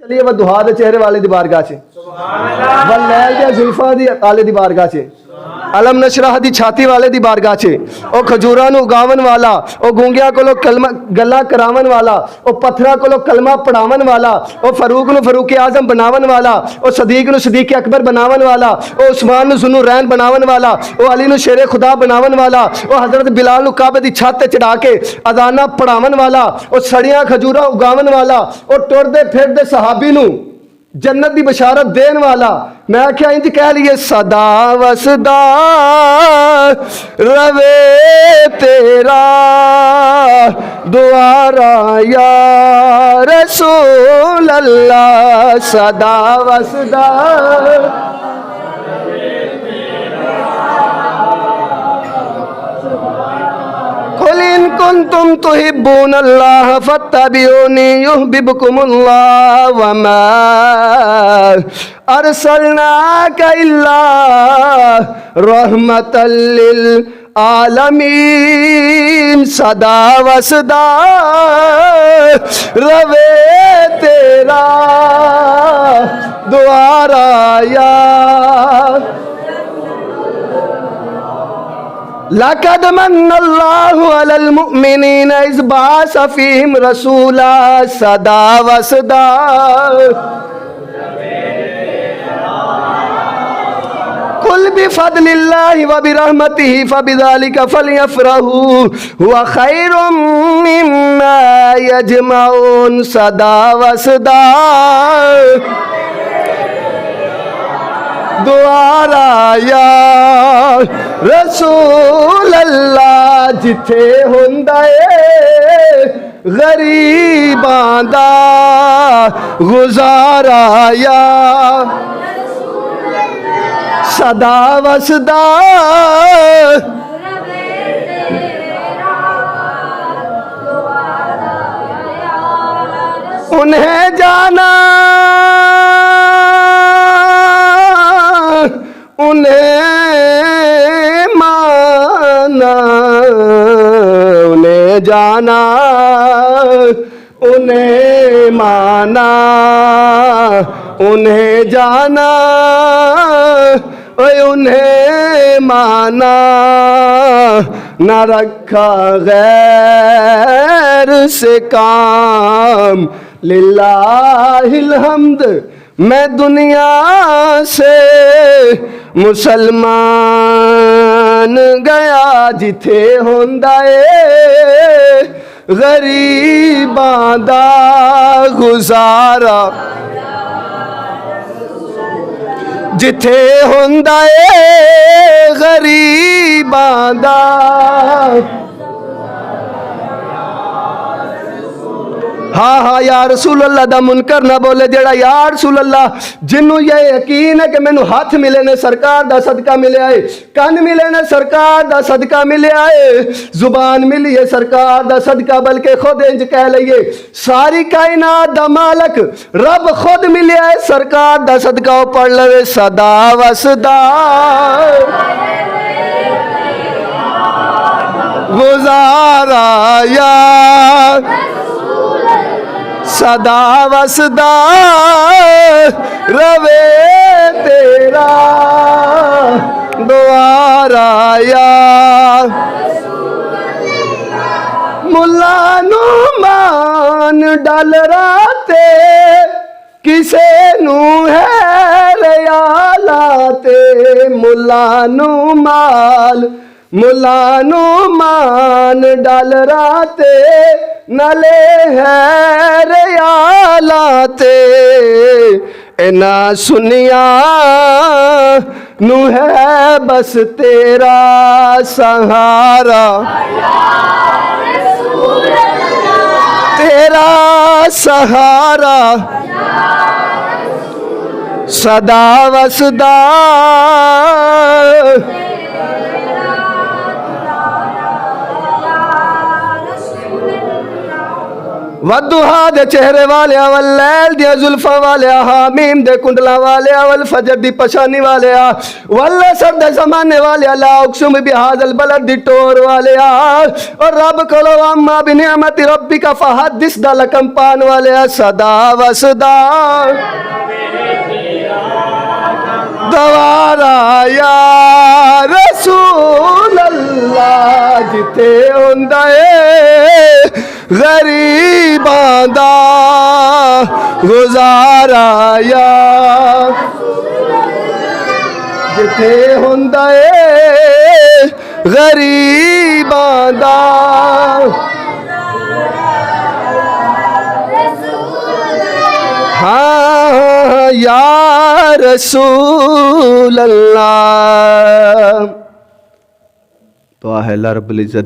चलिए वह दुहा दे चेहरे वाले दी बारगाह च, वह लैल दे जुल्फा दी ताले दी बारगाह च, अलम नशराह दी छाती वाले दी बारगाह च, ओ खजूरां नू उगावन वाला, ओ गूंगिया कोलो कलमा गल्ला करावन वाला, ओ पत्थरा कोलो कलमा पढ़ावन वाला, ओ फरूक नू फरूक आजम बनावन वाला, ओ सदीक नू सदीक अकबर बनावन वाला, ओ उस्मान नू जुन्नू रैन बनावन वाला, ओ अली नू शेरे खुदा बनावन वाला, ओ हजरत बिलाल नू काबे दी छत ते चढ़ा के अदाना पढ़ावन वाला, ओ सड़ियां खजूरा उगावन वाला, ओ टुरदे फिरदे सहाबी नू जन्नत दी बशारत देन वाला। मैं क्या इंज कह लिए सदा वसदा रवे तेरा द्वारा या रसूल अल्लाह, सदा वसदा कुल इन कुंतुम तुहिब्बून अल्लाह फत्तबिऊनी युहब्बिबकुमुल्लाह वमा अरसलनाका इल्ला रहमतल लिल आलमीन, सदा वसदा रवे तेरा द्वारा या लक़द मन्नल्लाहु अलल मुमिनीना इज़ बअस फ़ीहिम रसूला, सदा वसदा कुल बिफ़ज़लिल्लाहि व बिरहमतिही फ़बिज़ालिका फ़लयफ़रहू हुवा ख़ैरुम मिम्मा यजमऊन, सदा वसदा द्वारा या रसूल अल्लाह, जिथे हुंदा ए गरीबां दा गुजारा या सदा वसदा उन्हें जाना उन्हें माना, उन्हें जाना उन्हें माना, उन्हें जाना उन्हें माना, न रखा गैर से काम, लिल्लाहिल हम्द मैं दुनिया से मुसलमान गया, जिथे होंदा ए गरीबां दा गुजारा, जिथे होंदा ए गरीबां दा हाँ हाँ या रसूल अल्लाह दा मुनकर ना बोले, जेड़ा या रसूल अल्लाह जिन्नू ये यकीन है कि मैनू हाथ मिले ने सरकार दा सदका मिले है, कान मिले ने सरकार दा सदका मिले है, जुबान मिली है सरकार दा सदका, बल्कि खुद इंज कह लइए सारी कायनात दा मालक रब खुद मिले है सरकार दा सदका, पढ़ लवे सदा वसदा गुजारा या सदा वसदा रवे तेरा द्वारा या मुल्ला नू मान डलरा ते किसे नू है रयाला ते, मुल्ला नू माल मुल्ला नू मान डलरा ते नले है रयाला ते, इना सुनिया नू है बस तेरा सहारा, तेरा सहारा सदा वसदा वद्दुहा दे चेहरे वाले, वल्लैल दिया जुल्फा वाले, हामीम दे कुंडला वाले, वल फजर दी पशानी वाले, वल्लसर दे जमाने वाले, ला उक्सुम बिहाज़ल बलद दी टोर वाले, और रब कलो अम्मा बिनिअमति रब्बिका फहद्दिस दा लकम पान वाले, सदा वसदा दवारा या रसूल अल्लाह, जिथे हुंदा है गरीबां दा गुजारा, या जिथे हुंदा है गरीबां दा, हाँ या रसूल अल्लाह। तो अल्लाह रब्बुल इज्जत